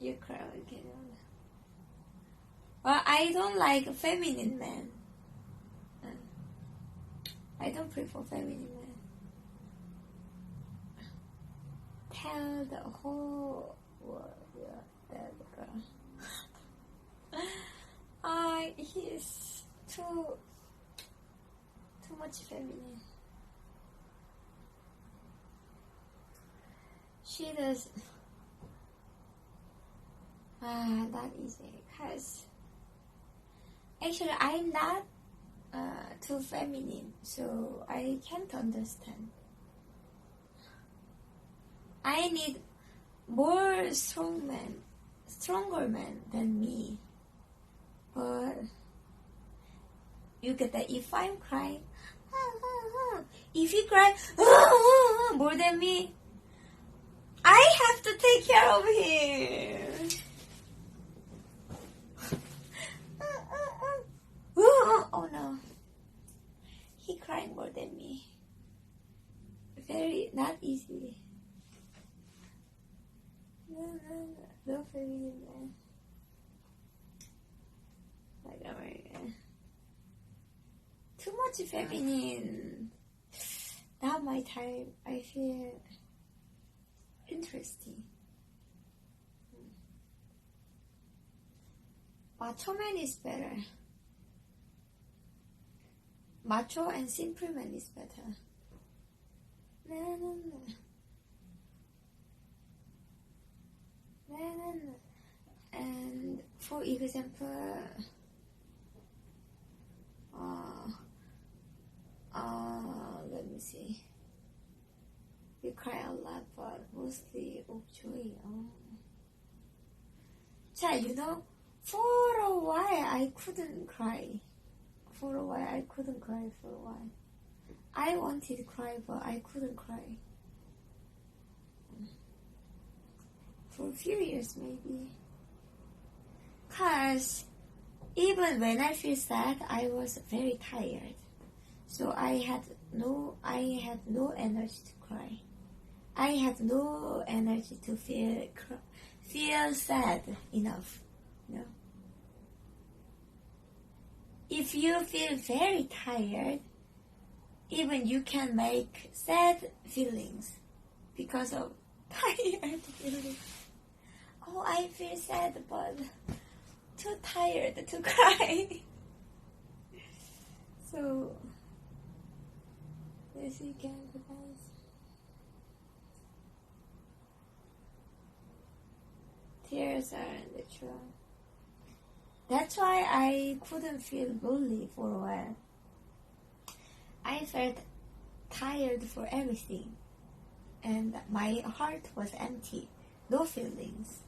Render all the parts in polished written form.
You cry again. Well, I don't like feminine men. I don't prefer feminine men. Tell the whole world you're that girl. He's too much feminine. She does not easy, cause actually I'm not too feminine, so I can't understand. I need more stronger men than me. But you get that if I'm crying, if he cries more than me, I have to take care of him. Oh no, he crying more than me. Very not easy. No feminine man. Like American. Too much feminine. Not my type. I feel interesting. Macho man is better. Macho and simple man is better. No. And for example, let me see. We cry a lot, but mostly of joy. For a while I couldn't cry. For a while. I wanted to cry, but I couldn't cry. For a few years maybe. Cause even when I feel sad, I was very tired. So I had no energy to cry. I had no energy to feel sad enough. No. If you feel very tired, even you can make sad feelings because of tired feelings. Oh, I feel sad, but too tired to cry. So, this weekend, guys. Tears are natural. That's why I couldn't feel lonely for a while. I felt tired for everything, and my heart was empty. No feelings.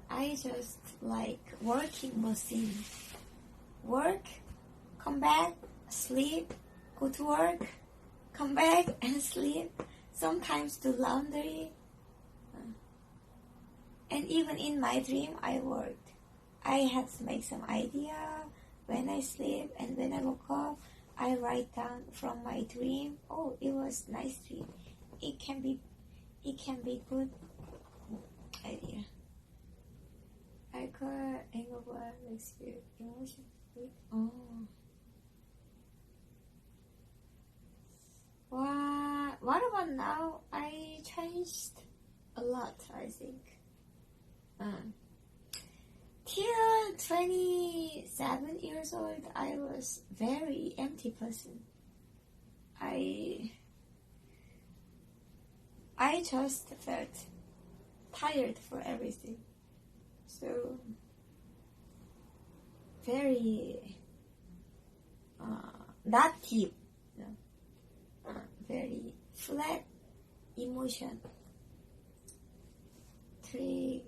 I just like working machine. Work, come back, sleep, go to work, come back and sleep. Sometimes do laundry. And even in my dream, I worked. I had to make some idea when I sleep, and when I woke up, I write down from my dream. Oh, it was nice dream. It can be good idea. Alcohol hangover makes you emotional. Oh. What about now? I changed a lot, I think. Till 27 years old, I was very empty person. I just felt tired for everything. So very not deep, very flat emotion. 3.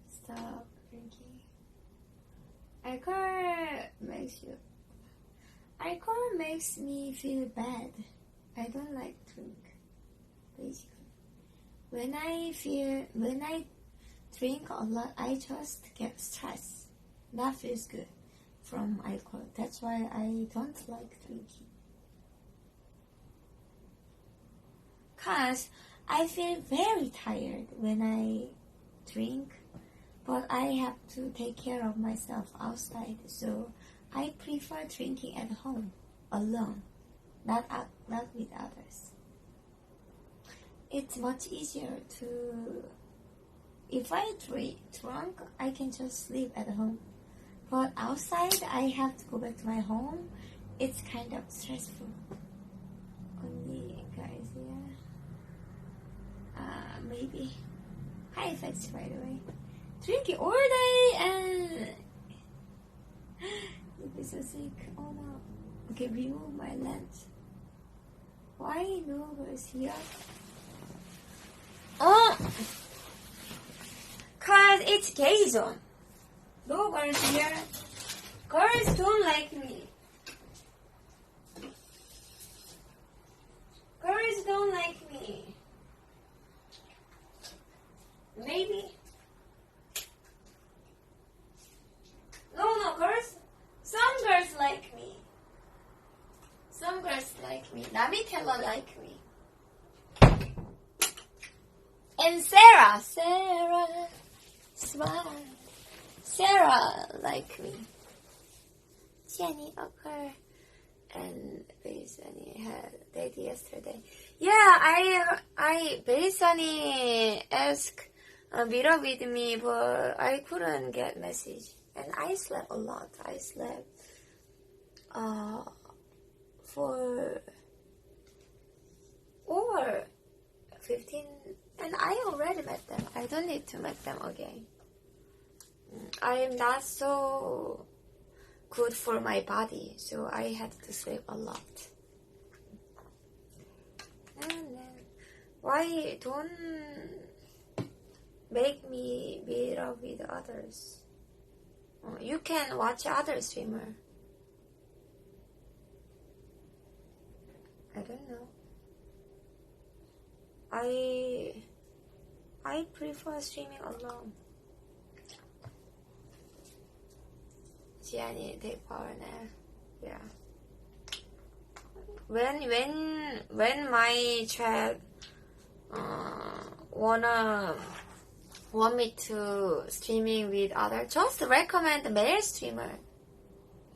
Stop drinking. Alcohol makes me feel bad. I don't like drink, basically. When I drink a lot, I just get stressed. That feels good from alcohol. That's why I don't like drinking. Cause I feel very tired when I drink, but I have to take care of myself outside, so I prefer drinking at home, alone, not with others. It's much easier to. If I drunk, I can just sleep at home. But outside, I have to go back to my home. It's kind of stressful. Only guys, yeah. Maybe. High effects, by the way. Drinking all day and you'll be so sick. Oh no. Okay, remove my lens. Why no girls here? Oh! Cause it's gay zone. No girls here. Girls don't like me. Girls don't like me. Maybe. No, girls. Some girls like me. Some girls like me. Namitella like me. And Sarah, smile. Sarah like me. Jenny occur and Belisani had date yesterday. Yeah, I Belisani asked meet up with me, but I couldn't get message. And I slept a lot. I slept for over 15, and I already met them. I don't need to meet them again. I am not so good for my body, so I had to sleep a lot. And why don't make me meet up with others? You can watch other streamer. I don't know. I prefer streaming alone. Gianni, take power now. Yeah. When my chat want me to streaming with other, just recommend male streamer,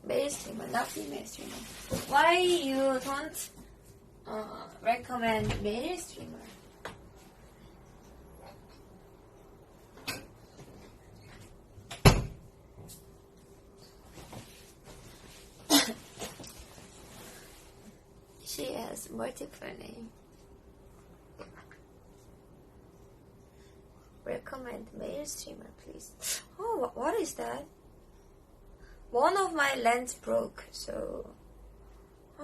not female streamer. Why you don't recommend male streamer? She has multiple names. Recommend male streamer, please. Oh, what is that? One of my lens broke, so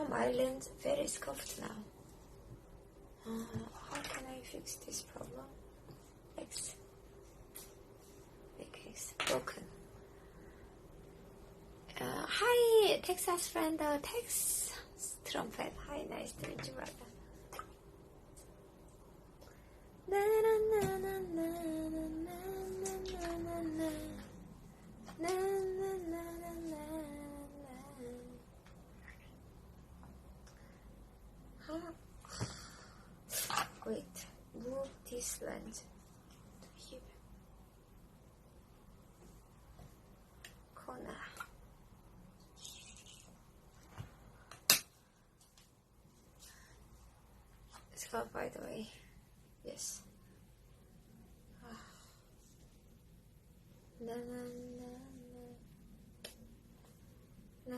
my lens very scuffed now. How can I fix this problem? X. Big X. Broken. Hi, Texas friend, Tex Trumpet. Hi, nice to meet you, brother. Na na na na na na na na na na. Wait, move this lens to here. Corner. It's called, by the way. Yes. Na na na na na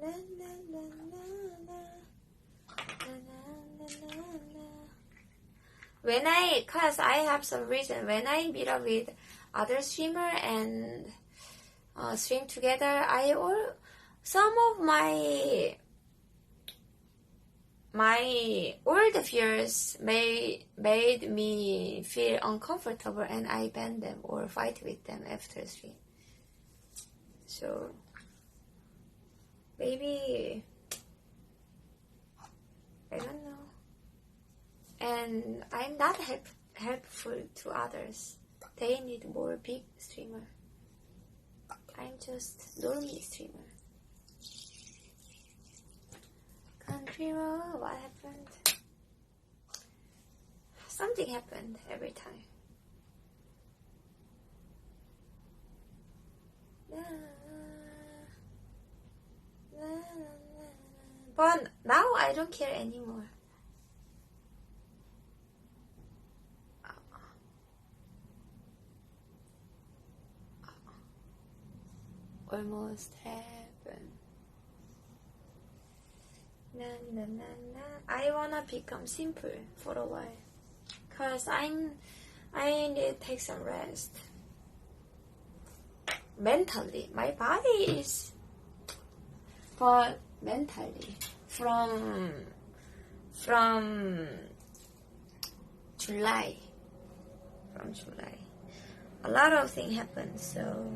na na na na na. Cause I have some reason, when I meet up with other streamer and stream together, some of my old viewers made me feel uncomfortable, and I ban them or fight with them after stream. So maybe I don't know. And I'm not helpful to others. They need more big streamer. I'm just normie streamer. Can't April, what happened? Something happened every time. But now I don't care anymore. Almost happened. I wanna become simple for a while, cause I need to take some rest. Mentally, my body is, but mentally, from July, a lot of things happened. So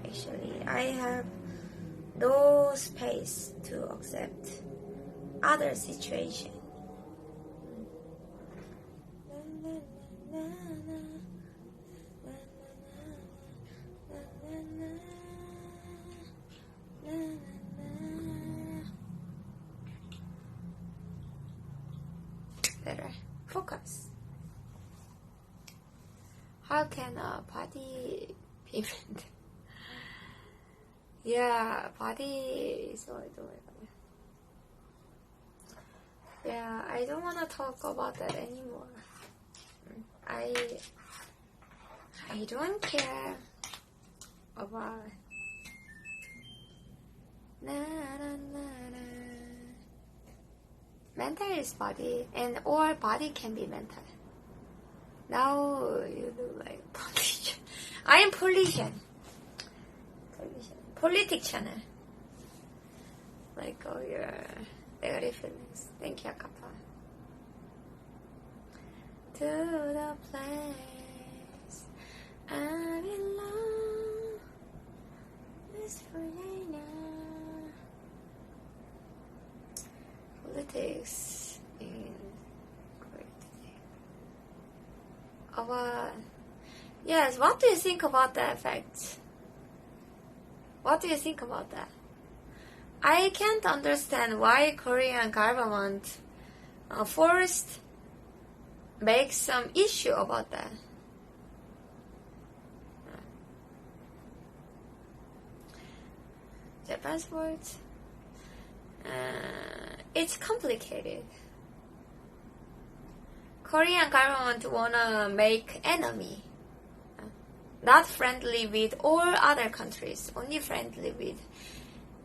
actually, I have no space to accept other situation. Better focus. How can a body be mental? Yeah, body is what I do. Yeah, I don't want to talk about that anymore. I don't care about mental is body, and or body can be mental. Now you look like politician. I am politician. Politics channel. Like all your negative feelings. Thank you, Akapa. To the place I belong is for you now. Politics in great. Yes, what do you think about the effects? What do you think about that? I can't understand why Korean government first makes some issue about that. Japan's words. It's complicated. Korean government wanna make enemy. Not friendly with all other countries, only friendly with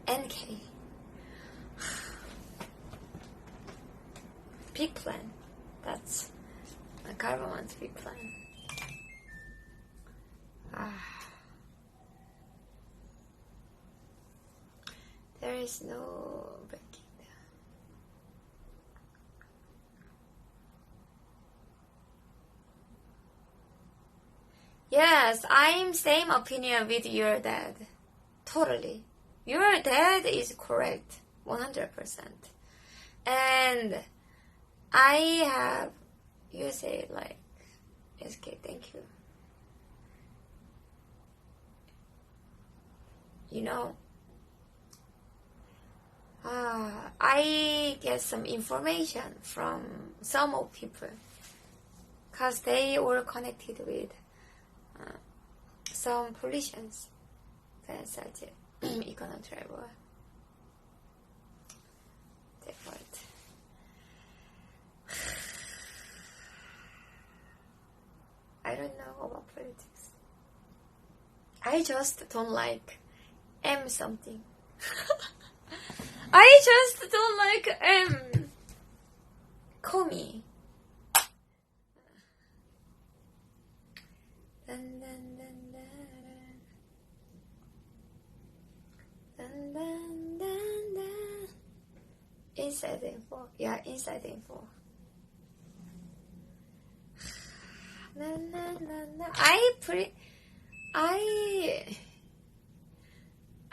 NK. Big plan. That's the government's big plan. There is no breaking down. Yes, I'm same opinion with your dad. Totally. Your dad is correct. 100%. And I have, you say like, SK, thank you. You know, I get some information from some of people because they were connected with some politicians. That's it. Economic travel. Take part. I don't know about politics. I just don't like M something. I just don't like M. Komi. Dun, dun, dun, dun, dun, dun, dun. Inside info. Yeah, inside info. Na, na, na, na.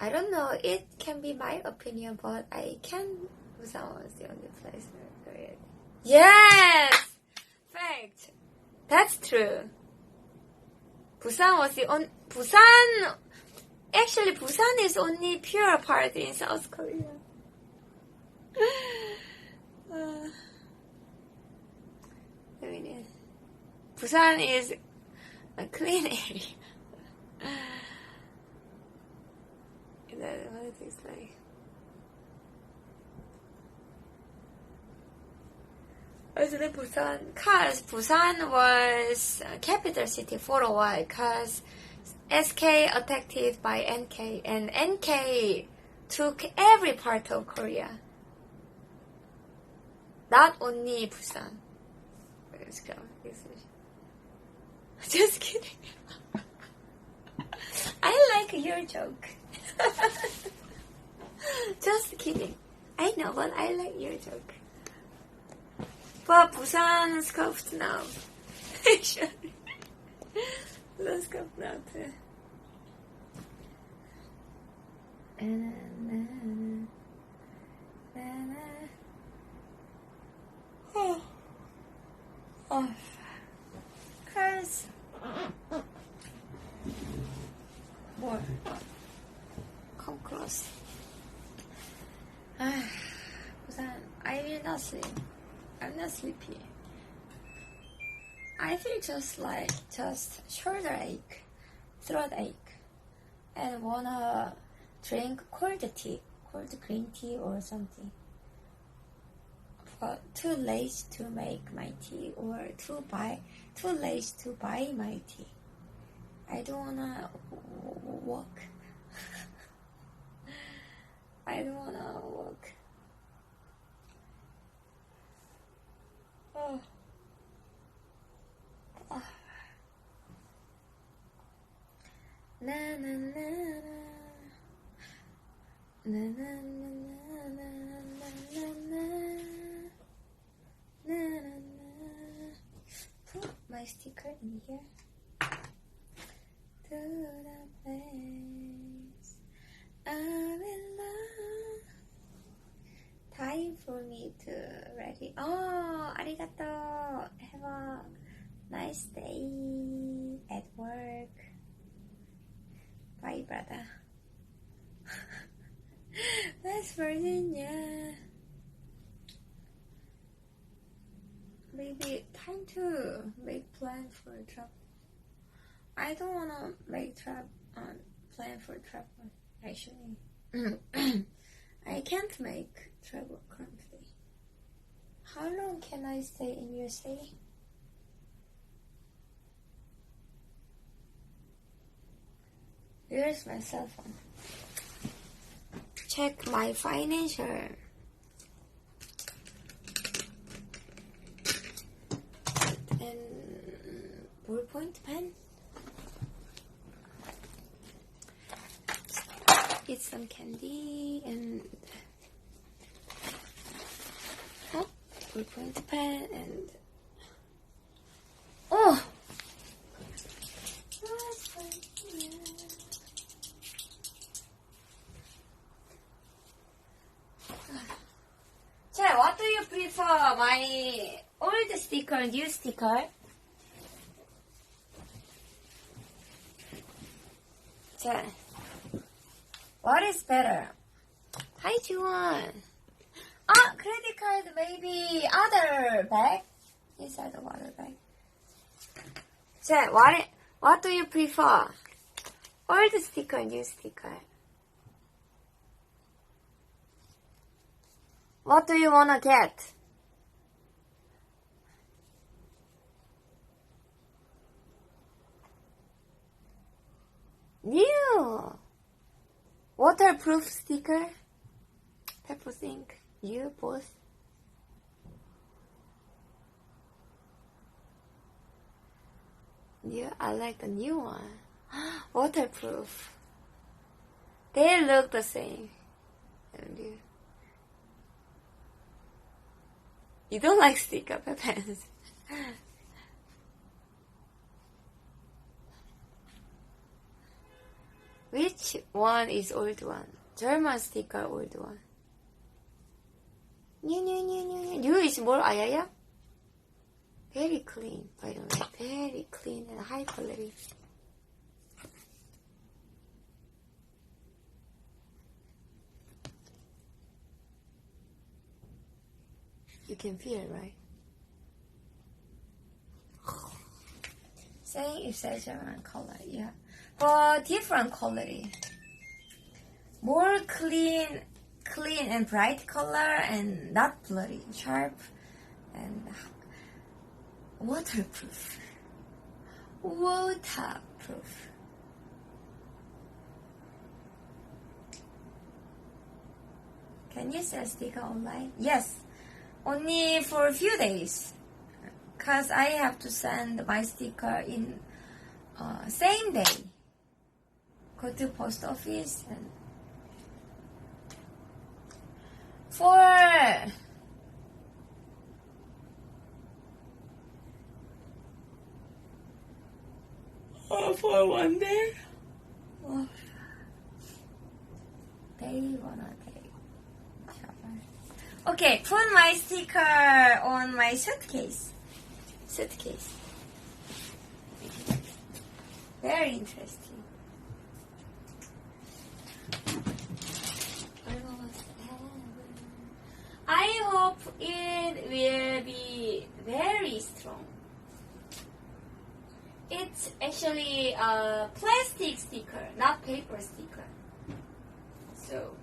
I don't know, it can be my opinion, but I can. Busan was the only place where I read. Yes! Fact! That's true. Busan was the only. Actually, Busan is only pure part in South Korea. Busan is a clean area. What is this like? Actually, Busan was a capital city for a while because SK attacked it by NK, and NK took every part of Korea. Not only Busan. Let's go. Just kidding. I like your joke. Just kidding. I know, but I like your joke. But Busan scoffed now. Busan scoffed now too. Oh. Cause more. Come close. Busan, I will not sleep. I'm not sleepy. I feel just shoulder ache, throat ache, and wanna drink cold tea, cold green tea or something. But too late to make my tea or too late to buy my tea. I don't wanna walk. I don't wanna walk. Oh. Oh. Na na na na na na na na na na na. Put my sticker in here. To the place I belong. Time for me to ready. Oh, arigato. Have a nice day at work. Bye, brother. West Virginia. Maybe time to make plan for travel. I don't wanna make plan for travel. Actually, I can't make travel currently. How long can I stay in USA? Here's my cell phone. Check my financial. And ballpoint pen. Eat some candy and ballpoint pen and what do you prefer? My old sticker, new sticker? 자, what is better? Hi, Juwon. Credit card, maybe other bag? Inside the water bag. 자, what do you prefer? Old sticker, new sticker? What do you wanna get? New! Waterproof sticker? Pepper think you both? New, I like the new one. Waterproof. They look the same. You don't like sticker pens. Which one is old one? German sticker old one. New is more ayaya? Very clean, by the way. Very clean and high quality. You can feel it, right? Same exaggerate color, yeah. But different quality. More clean and bright color and not blurry, sharp and waterproof. Waterproof. Can you sell sticker online? Yes, only for a few days. Cause I have to send my sticker in same day. Go to post office and for one day. Oh. They wanna take shower. Okay, put my sticker on my suitcase. Very interesting. I hope it will be very strong. It's actually a plastic sticker, not paper sticker. So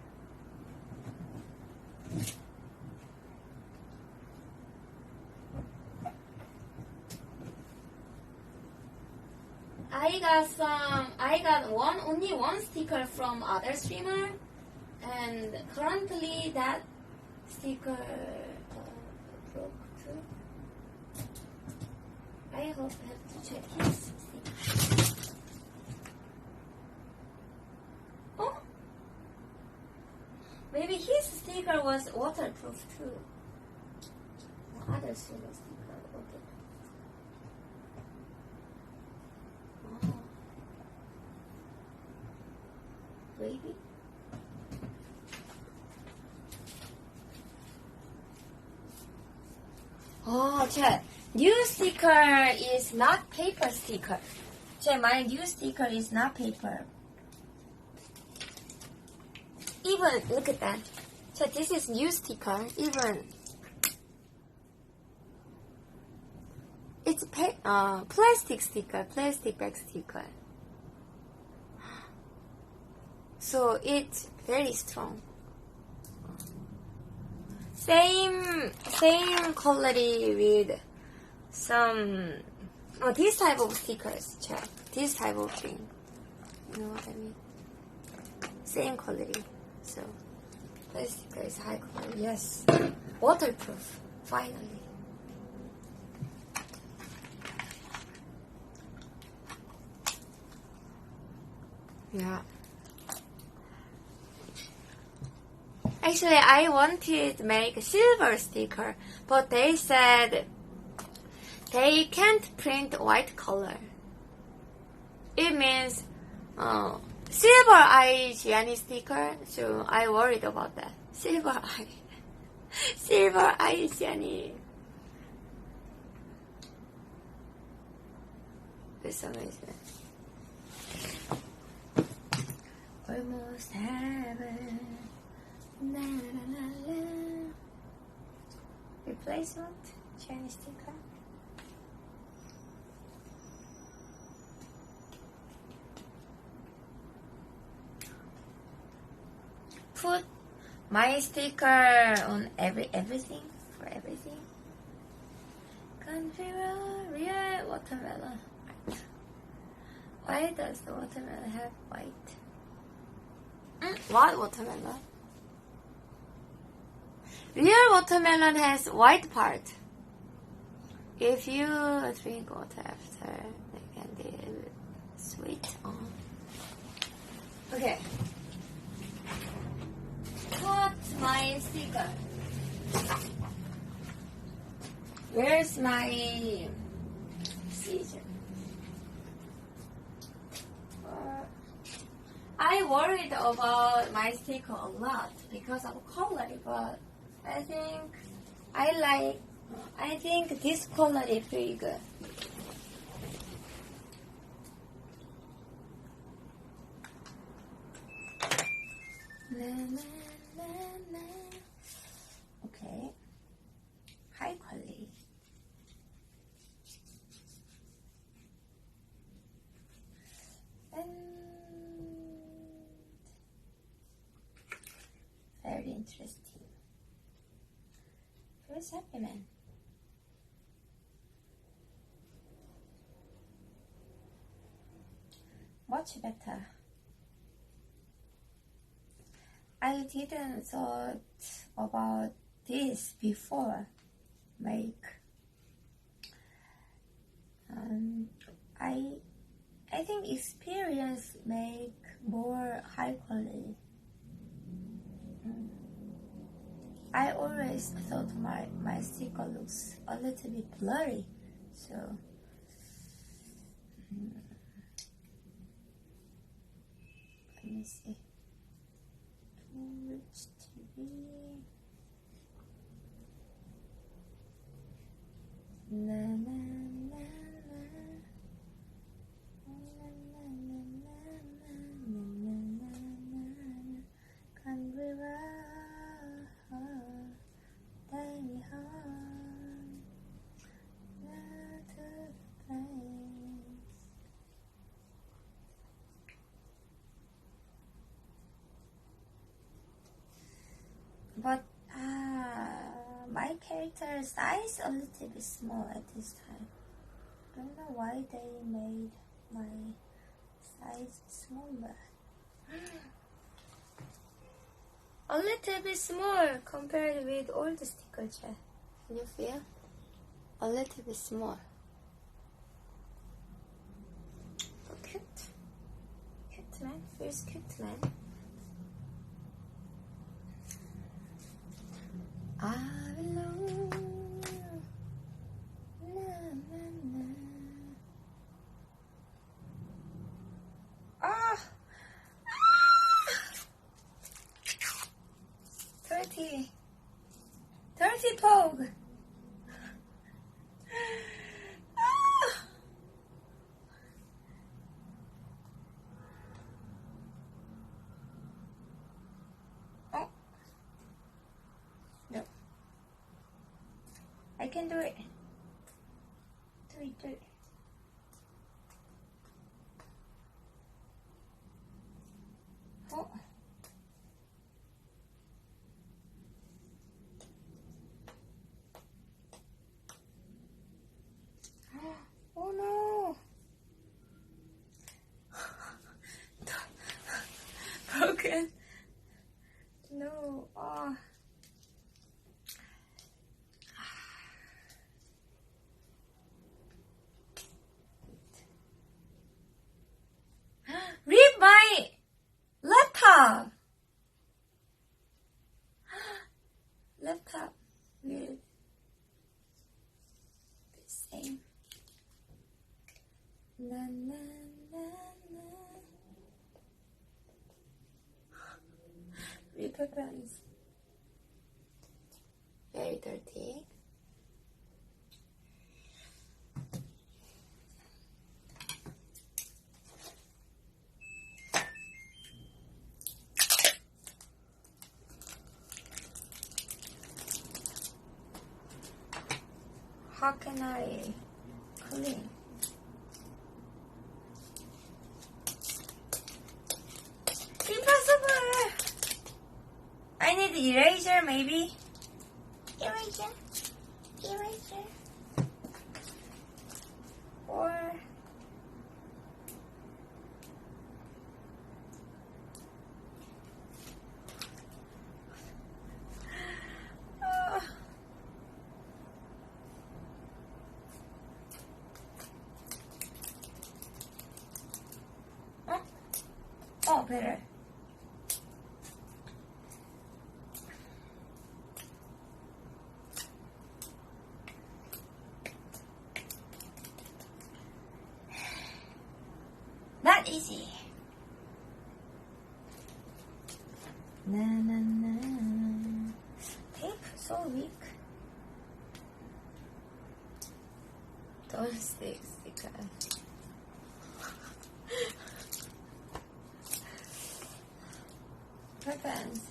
I got only one sticker from other streamer, and currently that sticker broke too. I hope I have to check his sticker. Oh, maybe his sticker was waterproof too. Other streamer sticker waterproof. Maybe. Oh, chat. New sticker is not paper sticker. Chat, my new sticker is not paper. Even, look at that. Chat, this is new sticker. Even, it's plastic sticker, plastic bag sticker. So it's very strong. Same quality with some this type of stickers. Check this type of thing. You know what I mean? Same quality. So this sticker is high quality. Yes, waterproof. Finally. Yeah. Actually, I wanted to make a silver sticker, but they said they can't print white color. It means silver eye Gianni sticker, so I worried about that. Silver eye Gianni. For some reason. Almost heaven. La, la, la, la. Replacement Chinese sticker. Put my sticker on everything for everything. Country road, real watermelon. Why does the watermelon have white? What watermelon? Real watermelon has white part. If you drink water after the candy, sweet. Okay. Put my sticker. Where's my season? I worried about my sticker a lot because of quality, but I think this quality is pretty good. Okay, high quality. interesting. Feels happy, man. Much better. I didn't thought about this before make. I think experience make more high quality. I always thought my sticker looks a little bit blurry, so let me see. Which TV? Na na na na. Na na na na na na na na. Can we run? Take me home. Not to the place. But my character size a little bit small at this time. Don't know why they made my size smaller. A little bit small compared with all the stickers. Can you feel? A little bit small. So cute. Cute man. Feels cute man. I belong. Na, na, na. Ah! 30 Pogue. Oh. No. I can do it. Do it. Oh. Oh no. Broken. No. Oh. Rip my laptop. Laptop will be same. Na na na na. Ripper pants. Very dirty. How can I clean? Impossible! I need eraser, maybe? Eraser? Or... Oh, better. Not easy. Na na na. Tape so weak. Don't stick. Weapons.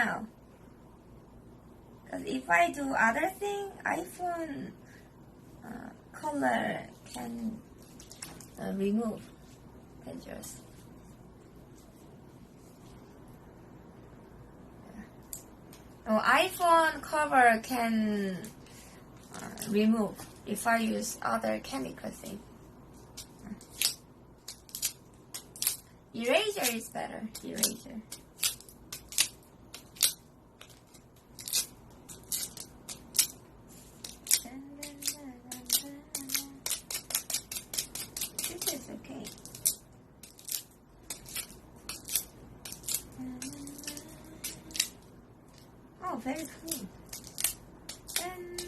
now. Because if I do other thing, iPhone color can remove pictures. Oh, iPhone cover can remove if I use other chemical thing. Eraser is better. Eraser. This is okay. Oh, very clean. And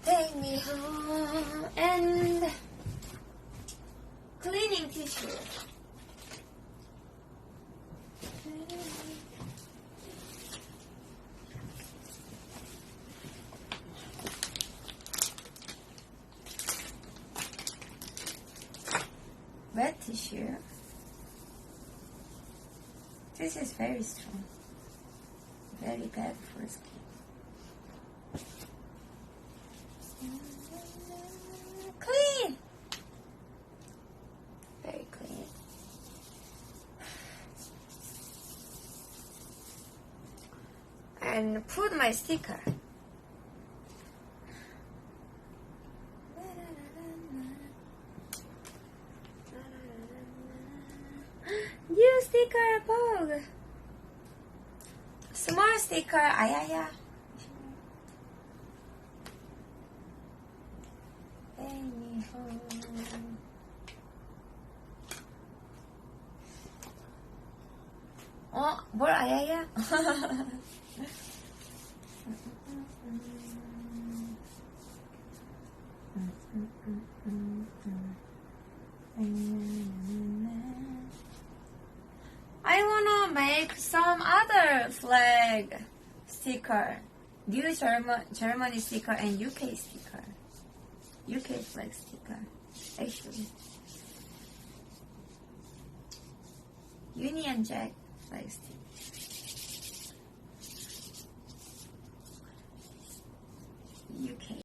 take me home and cleaning tissue. Wet tissue. This is very strong. Very bad for skin. Clean! Very clean. And put my sticker. New sticker, Pog. Small sticker, ayaya. Take me home. 뭘 ayaya? I wanna make some other flag sticker. New Germany sticker and UK sticker. UK flag sticker. Actually. Union Jack flag sticker. UK.